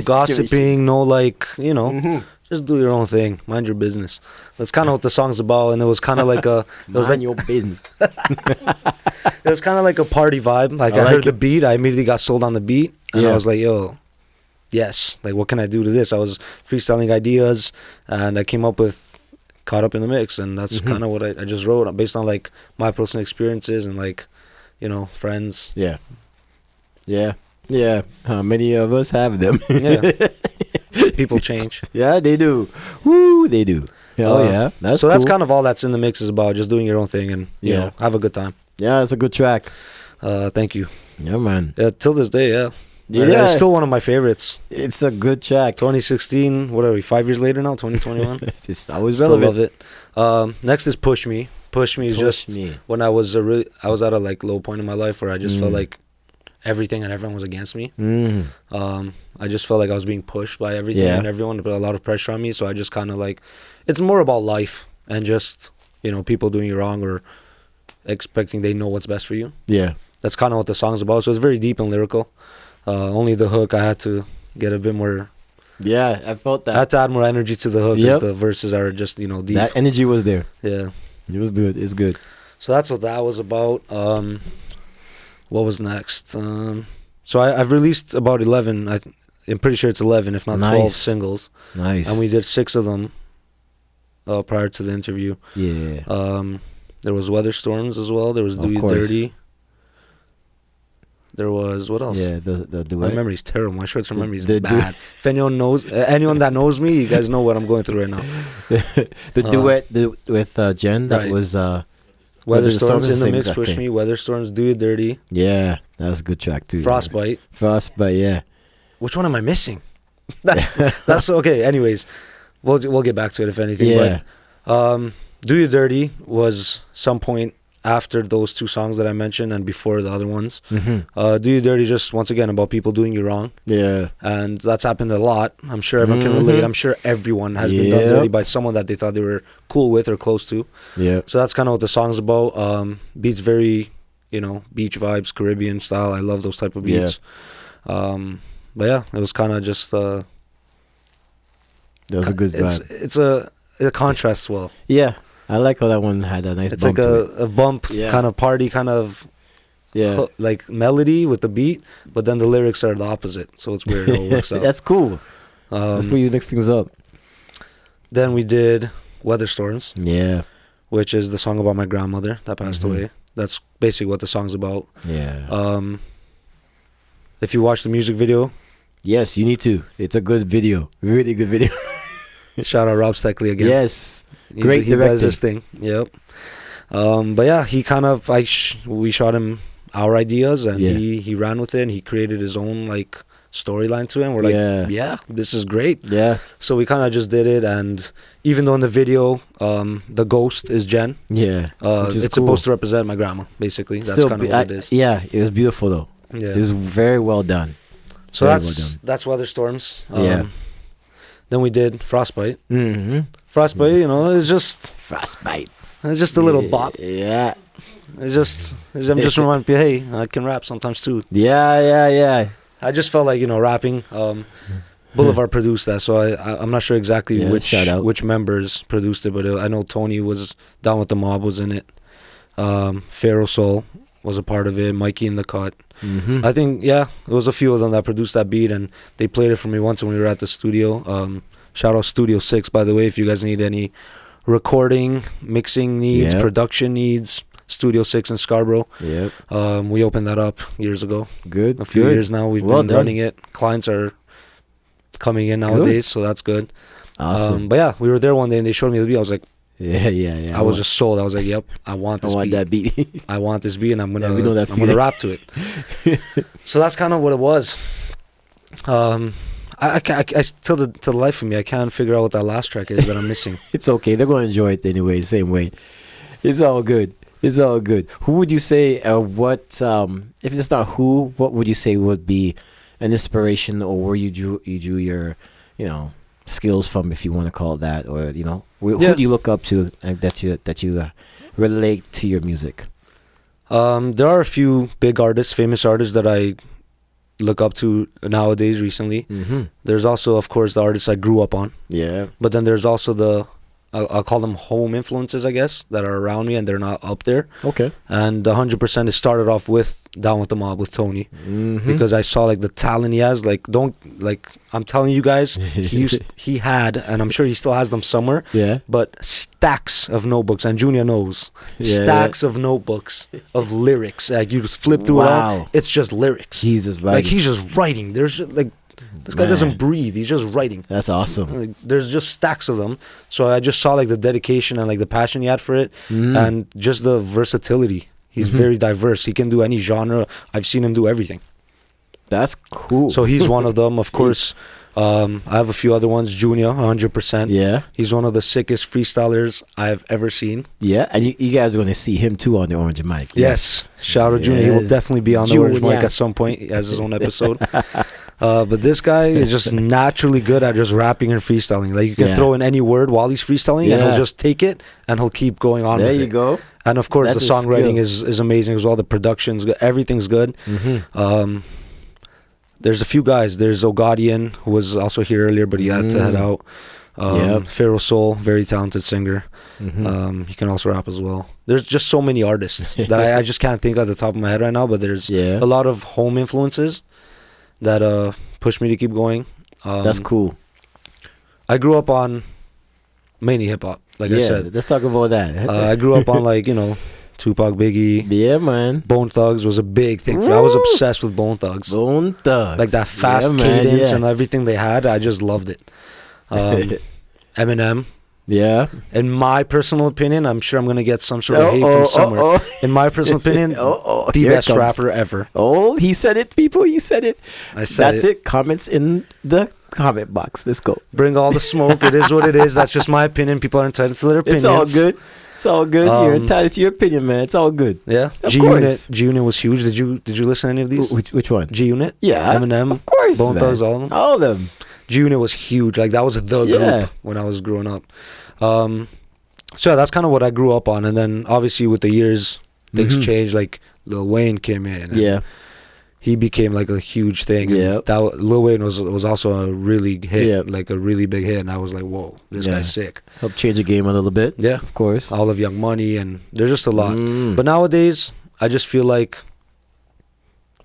gossiping, no just do your own thing. Mind your business. That's kind of what the song's about. And it was kind of like a... Mind your business. It was kind of like a party vibe. Like I heard the beat. I immediately got sold on the beat. And I was like, yo, yes. Like, what can I do to this? I was freestyling ideas. And I came up with caught up in the mix, and that's kind of what I just wrote based on like my personal experiences and like, you know, friends. Yeah. Many of us have them. Yeah. People change. Yeah, they do. Woo, they do. Oh yeah, that's so cool. that's kind of all that's in the mix is about, just doing your own thing and you know, have a good time. Yeah, it's a good track. Thank you. Yeah, man. Yeah, till this day, yeah. Yeah, It's still one of my favorites. it's a good track. 2016, what are we, 5 years later now, 2021? It's always Still relevant. love it. Next is Push Me. Push Me is Push just Me. when I was I was at a like low point in my life where I just felt like everything and everyone was against me. I just felt like I was being pushed by everything and everyone, put a lot of pressure on me. So I just kind of like, it's more about life and just, you know, people doing you wrong or expecting they know what's best for you. Yeah. That's kind of what the song's about. So it's very deep and lyrical. Only the hook, I had to get a bit more. Yeah, I felt that. I had to add more energy to the hook because the verses are just, you know, deep. That energy was there. Yeah. It was good. It's good. So that's what that was about. What was next? So I've released about 11. I'm pretty sure it's 11, if not 12 singles. Nice. And we did 6 of them prior to the interview. Yeah. There was Weather Storms as well. There was Do You Dirty. There was, what else? Yeah, the duet. My memory's terrible. My short-term memory is bad. If anyone knows, anyone that knows me, you guys know what I'm going through right now. The duet with Jen, that was Weather Storms in the mix, Push Me. Weather Storms, Do You Dirty. Yeah, that's a good track too. Frostbite. Frostbite, yeah. Which one am I missing? That's okay. Anyways, we'll get back to it if anything. Yeah. But Do You Dirty was some point after those 2 songs that I mentioned and before the other ones. Do You Dirty just once again about people doing you wrong. Yeah. And that's happened a lot. I'm sure everyone can relate. I'm sure everyone has been done dirty by someone that they thought they were cool with or close to. Yeah. So that's kind of what the song's about. Beats very, you know, beach vibes, Caribbean style. I love those type of beats. But yeah, it was kind of just that was a good vibe. It's a contrast well. Yeah. I like how that one had a nice bump. It's like a bump kind of party kind of like melody with the beat, but then the lyrics are the opposite. So it's weird how it works out. That's cool. That's where you mix things up. Then we did Weather Storms. Yeah. Which is the song about my grandmother that passed away. That's basically what the song's about. Yeah. If you watch the music video. Yes, you need to. It's a good video. Really good video. Shout out Rob Steckley again. Yes. Great director. He does this thing. Yep. But yeah, he kind of we shot him our ideas and he ran with it and he created his own like storyline to it. And we're like, yeah, this is great. Yeah. So we kind of just did it, and even though in the video the ghost is Jen. Yeah. It's supposed to represent my grandma, basically. That's kind of what it is. Yeah, it was beautiful though. Yeah. It was very well done. So that's Weather Storms. Then we did Frostbite. Frostbite, you know, it's just Frostbite. It's just a little bop. Yeah. I'm just reminding you, hey, I can rap sometimes too. Yeah. I just felt like, you know, rapping. Boulevard produced that, so I'm not sure exactly which members produced it, but I know Tony was down with the Mob, was in it. Pharaoh Soul was a part of it. Mikey in the Cut. I think it was a few of them that produced that beat, and they played it for me once when we were at the studio. Shout out Studio 6, by the way, if you guys need any recording, mixing needs, production needs. Studio 6 in Scarborough. Yep. We opened that up years ago. A few years now we've been running it. Clients are coming in nowadays, so that's good. Awesome. But yeah, we were there one day and they showed me the beat. I was like, yeah. I was just sold. I was like, yep, I want this beat. I want that beat. I want this beat, and I'm gonna rap to it. So that's kind of what it was. I till the life of me, I can't figure out what that last track is that I'm missing. It's okay. They're gonna enjoy it anyway. Same way. It's all good. It's all good. Who would you say? If it's not who, what would you say would be an inspiration, or where you drew your, skills from, if you want to call it that, or who do you look up to that you relate to your music? There are a few big artists, famous artists that I look up to nowadays. Recently, there's also, of course, the artists I grew up on. Yeah. But then there's also the I'll call them home influences, I guess, that are around me and they're not up there. Okay. And 100% it started off with Down with the Mob with Tony, because I saw like the talent he has. Like, I'm telling you guys, he had, and I'm sure he still has them somewhere. Yeah. But stacks of notebooks, and Junior knows, stacks of notebooks of lyrics. Like you just flip through it all, it's just lyrics. Jesus, right. Like he's just writing. There's just, like. This guy doesn't breathe. He's just writing. That's awesome. Like, there's just stacks of them. So I just saw like the dedication and like the passion he had for it, and just the versatility. He's very diverse. He can do any genre. I've seen him do everything. That's cool. So he's one of them. Of course, I have a few other ones. Junior, 100%. Yeah. He's one of the sickest freestylers I've ever seen. Yeah, and you guys are going to see him too on the Orange Mic. Yes. Shout out Junior. He will definitely be on the Orange Mic at some point. He has his own episode. But this guy is just naturally good at just rapping and freestyling. Like you can throw in any word while he's freestyling, and he'll just take it and he'll keep going on. There with you it. go. And of course, That's the a songwriting skill. is amazing as well. The production's good. Everything's good. There's a few guys. There's Ogadian, who was also here earlier, but he had to head out. Pharaoh Soul, very talented singer. He can also rap as well. There's just so many artists that I just can't think at the top of my head right now, but there's a lot of home influences that push me to keep going. That's cool. I grew up on mainly hip-hop, like I said. Let's talk about that. I grew up on, like, Tupac, Biggie. Yeah, man. Bone Thugs was a big thing. I was obsessed with Bone Thugs. Bone Thugs. Like that fast cadence and everything they had. I just loved it. Eminem. Yeah. In my personal opinion, I'm sure I'm going to get some sort of hate from somewhere. In my personal opinion, the best rapper ever. Oh, he said it, people. He said it. I said That's it. Comments in the comment box. Let's go. Bring all the smoke. It is what it is. That's just my opinion. People are entitled to their opinions. It's all good. It's all good. You're entitled to your opinion, man. It's all good. Yeah. Of G-Unit. course. G-Unit was huge. Did you listen to any of these? Which one? G-Unit? Yeah. Eminem. Of course, Bone man. Thugs, all of them. All of them. G-Unit was huge. Like, that was the group when I was growing up. So that's kind of what I grew up on. And then, obviously, with the years, things changed. Like, Lil Wayne came in. And he became, like, a huge thing. Yeah. Lil Wayne was also a really hit, like, a really big hit. And I was like, whoa, this guy's sick. Help change the game a little bit. Yeah. Of course. All of Young Money. And there's just a lot. But nowadays, I just feel like,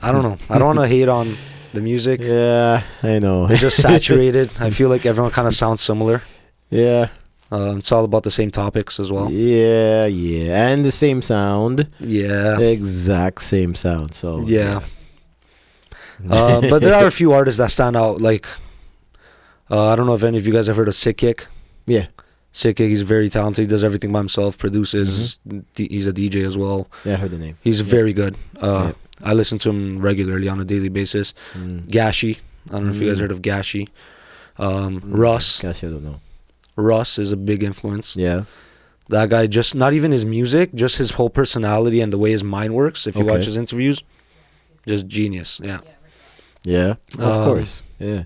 I don't know. I don't want to hate on the music. Yeah, I know. It's just saturated. I feel like everyone kind of sounds similar. Yeah. It's all about the same topics as well. Yeah. And the same sound. Yeah. Exact same sound. So yeah. But there are a few artists that stand out. Like, I don't know if any of you guys have heard of Sick Kick. Yeah. Sick Kick, he's very talented. He does everything by himself, produces. He's a DJ as well. Yeah, I heard the name. He's very good. I listen to him regularly on a daily basis. Gashi. I don't know if you guys heard of Gashi. Russ. Gashi, I don't know. Russ is a big influence. Yeah. That guy, just not even his music, just his whole personality and the way his mind works. If you watch his interviews, just genius. Yeah. Yeah. Of course. Yeah.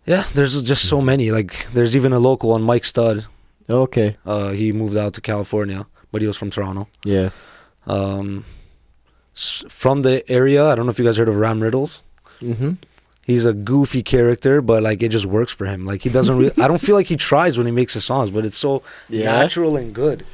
Yeah, there's just so many. Like, there's even a local one, Mike Stud. Okay. He moved out to California, but he was from Toronto. Yeah. From the area, I don't know if you guys heard of Ram Riddles. He's a goofy character, but like it just works for him. Like he doesn't I don't feel like he tries when he makes his songs, but it's so natural and good.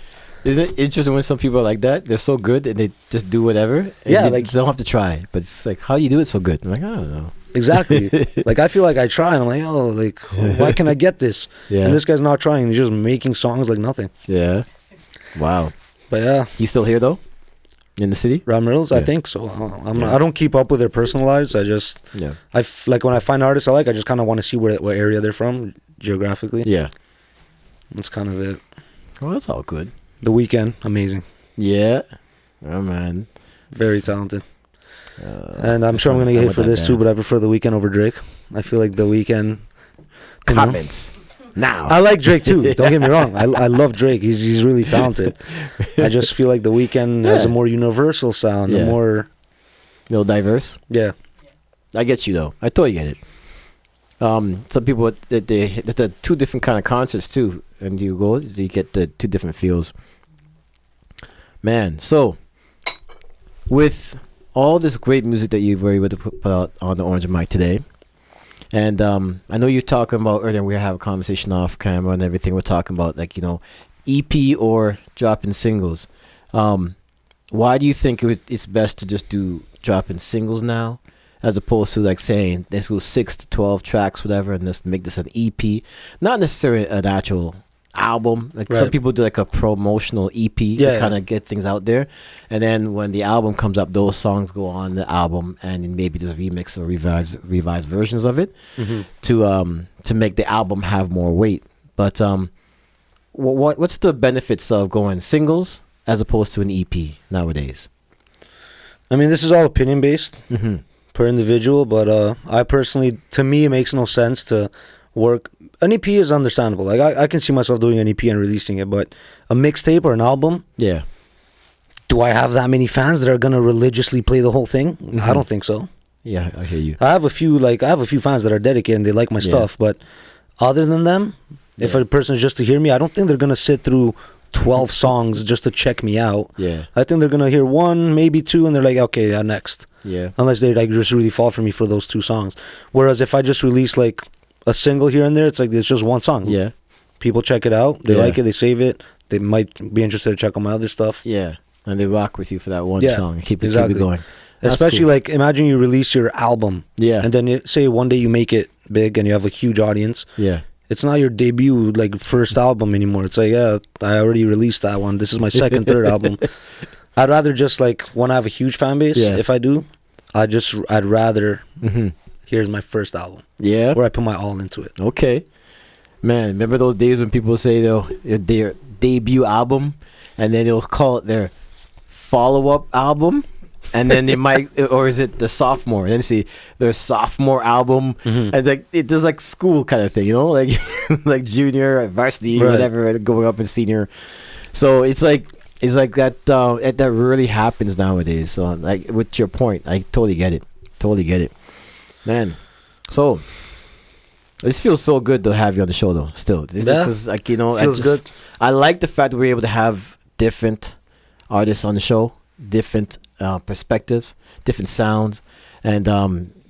Isn't it interesting when some people are like that? They're so good and they just do whatever. And they like don't have to try. But it's like, how do you do it so good? I'm like, I don't know. Exactly. Like I feel like I try and I'm like, oh, like why can I get this? Yeah. And this guy's not trying. He's just making songs like nothing. Yeah. Wow. But yeah. He's still here though? In the city? Ram Riddles, I think so. I don't keep up with their personal lives. I just, like when I find artists I like, I just kind of want to see what area they're from geographically. Yeah. That's kind of it. Oh, that's all good. The Weeknd, amazing. Yeah. Oh, man. Very talented. And I'm sure I'm going to get hit for this too, but I prefer The Weeknd over Drake. I feel like The Weeknd... Comments. Now. I like Drake too. Don't get me wrong. I love Drake. He's really talented. I just feel like The Weeknd has a more universal sound, a more diverse. Yeah. I get you though. I totally get it. Some people there's the two different kind of concerts too, and you get the two different feels. Man, so with all this great music that you were able to put out on the Orange Mic today, And I know you're talking about earlier. We have a conversation off camera and everything. We're talking about like EP or dropping singles. Why do you think it's best to just do dropping singles now, as opposed to like saying let's go 6 to 12 tracks, whatever, and let's make this an EP, not necessarily an actual album. Like some people do like a promotional EP to kind of get things out there, and then when the album comes up, those songs go on the album, and maybe there's remix or revised versions of it to make the album have more weight. But what's the benefits of going singles as opposed to an EP nowadays? I mean, this is all opinion based per individual, but I personally, to me, it makes no sense to work. An EP is understandable. Like I can see myself doing an EP and releasing it, but a mixtape or an album, do I have that many fans that are gonna religiously play the whole thing? I don't think so. Yeah, I hear you. I have a few fans that are dedicated and they like my stuff, but other than them, if a person's just to hear me, I don't think they're gonna sit through 12 songs just to check me out. Yeah, I think they're gonna hear one, maybe two, and they're like, okay, next. Yeah, unless they like just really fall for me for those 2 songs. Whereas if I just release like a single here and there, it's like it's just one song. Yeah, people check it out, they like it, they save it, they might be interested to check on my other stuff. Yeah, and they rock with you for that one song. Keep it going. That's especially cool. like imagine you release your album, and then say one day you make it big and you have a huge audience. Yeah, it's not your debut like first album anymore. It's like I already released that one. This is my second, third album. I'd rather just like when I have a huge fan base. If I do, I'd rather. Here's my first album. Yeah, where I put my all into it. Okay, man. Remember those days when people say their debut album, and then they'll call it their follow-up album, and then they might, or is it the sophomore? And then see their sophomore album, and like it does like school kind of thing, like like junior, varsity, whatever, going up in senior. So it's like that. That really happens nowadays. So like with your point, I totally get it. Man, so this feels so good to have you on the show, though. Still, this like feels good. I like the fact that we're able to have different artists on the show, different perspectives, different sounds, and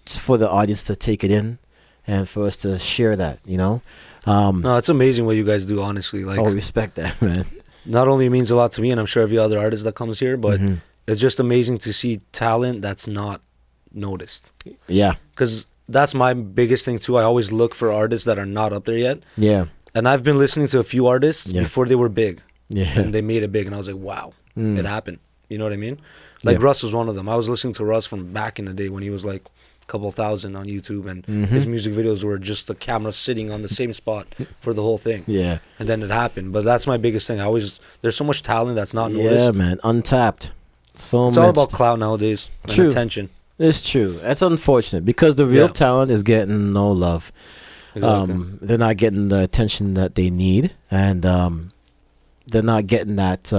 just for the audience to take it in, and for us to share that. No, it's amazing what you guys do. Honestly, like respect that, man. Not only means a lot to me, and I'm sure every other artist that comes here, but it's just amazing to see talent that's not noticed. Yeah, because that's my biggest thing too. I always look for artists that are not up there yet. Yeah, and I've been listening to a few artists before they were big. Yeah, and they made it big, and I was like, wow, it happened. You know what I mean? Like Russ was one of them. I was listening to Russ from back in the day when he was like a couple thousand on YouTube, and his music videos were just the camera sitting on the same spot for the whole thing. Yeah, and then it happened. But that's my biggest thing. There's so much talent that's not noticed. Yeah, man, untapped. It's all about clout nowadays and attention. It's true. That's unfortunate because the real talent is getting no love. Exactly. They're not getting the attention that they need, and they're not getting that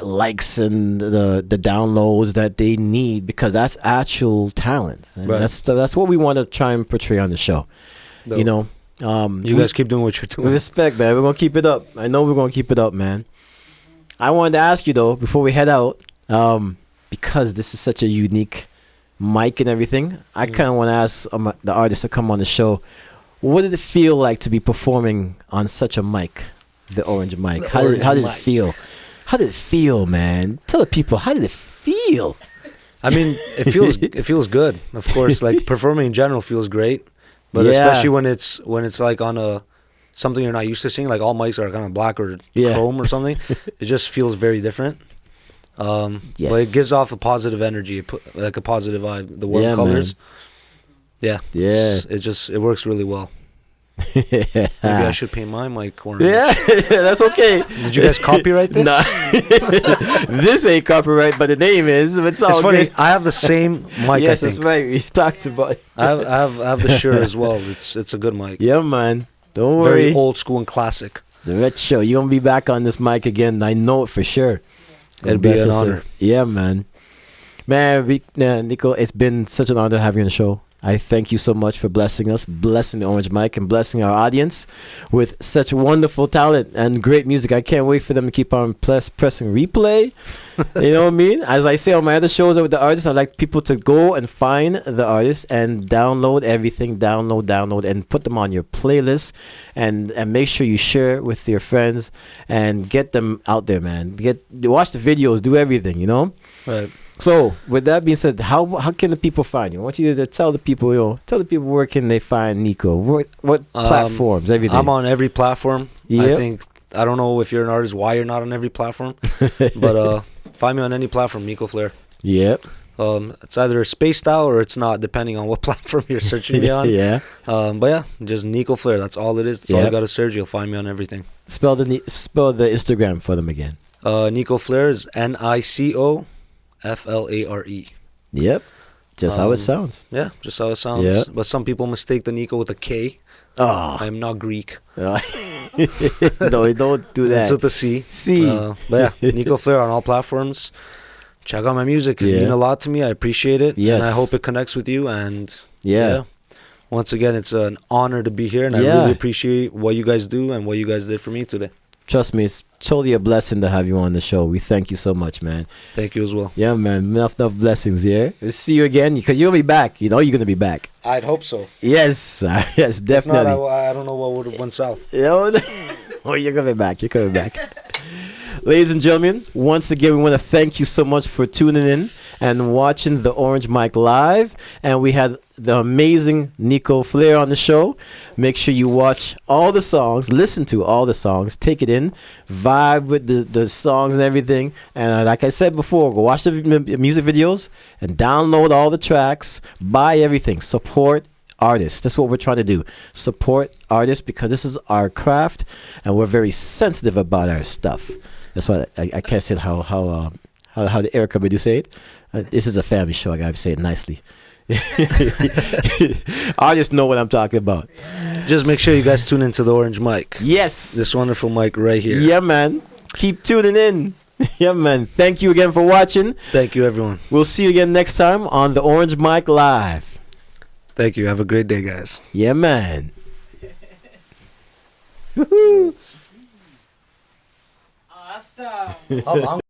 likes and the downloads that they need, because that's actual talent. And that's what we want to try and portray on the show. Dope. You guys keep doing what you're doing. Respect, man. We're gonna keep it up. I know we're gonna keep it up, man. I wanted to ask you though before we head out. Because this is such a unique mic and everything, I kind of want to ask the artists to come on the show, what did it feel like to be performing on such a mic, the orange mic? How did it feel? How did it feel, man? Tell the people, how did it feel? I mean, it feels good. Of course, like performing in general feels great, but especially when it's like on something you're not used to seeing, like all mics are kind of black or chrome or something. It just feels very different. But it gives off a positive energy, like a positive vibe. The warm colors, man. It works really well. Maybe I should paint my mic orange. Yeah, that's okay. Did you guys copyright this? No. This ain't copyright, but the name is. It's funny. Good. I have the same mic. Yes, I think. That's right. We talked about it. I have the shirt as well. It's a good mic. Yeah, man. Don't worry. Very old school and classic. The Red Show. You're gonna be back on this mic again. I know it for sure. It'd be an honor. Yeah, man. Man, Nico, it's been such an honor to have you on the show. I thank you so much for blessing us, blessing the Orange Mic, and blessing our audience with such wonderful talent and great music. I can't wait for them to keep on pressing replay. You know what I mean? As I say on my other shows with the artists, I like people to go and find the artist and download everything, download, and put them on your playlist, and make sure you share it with your friends and get them out there, man. Watch the videos, do everything, you know? Right. So, with that being said, how can the people find you? I want you to tell the people, where can they find Nico? What platforms, everything? I'm on every platform. Yep. I don't know if you're an artist why you're not on every platform, but find me on any platform, Nico Flare. Yep. It's either spaced out or it's not, depending on what platform you're searching me on. Yeah. But yeah, just Nico Flare. That's all it is. That's all you got to search. You'll find me on everything. Spell the Instagram for them again. Nico Flare is NicoFlare. Yep. Just how it sounds. Yeah, just how it sounds. Yeah. But some people mistake the Nico with a K. Oh. I am not Greek. No, don't do that. It's with a C. C. But yeah, Nico Flare on all platforms. Check out my music. It means a lot to me. I appreciate it. Yes. And I hope it connects with you. And yeah. Once again, it's an honor to be here. And I really appreciate what you guys do and what you guys did for me today. Trust me, it's totally a blessing to have you on the show. We thank you so much, man. Thank you as well. Yeah, man. Enough blessings, yeah? We'll see you again, because you'll be back. You know you're going to be back. I'd hope so. Yes. Yes, definitely. If not, I don't know what would have went south. You know? Oh, you're coming back. You're coming back. Ladies and gentlemen, once again, we want to thank you so much for tuning in and watching the Orange Mic Live. And we had the amazing Nico Flare on the show. Make sure you watch all the songs, listen to all the songs, take it in, vibe with the songs and everything. And like I said before, go watch the music videos and download all the tracks, buy everything, support artists. That's what we're trying to do. Support artists, because this is our craft and we're very sensitive about our stuff. That's why I can't say how the Erica would say it. This is a family show. I gotta say it nicely. I just know what I'm talking about. Just make sure you guys tune into the Orange Mic. Yes. This wonderful mic right here. Yeah, man. Keep tuning in. Yeah, man. Thank you again for watching. Thank you, everyone. We'll see you again next time on the Orange Mic Live. Thank you. Have a great day, guys. Yeah, man. Woohoo. Awesome. How long?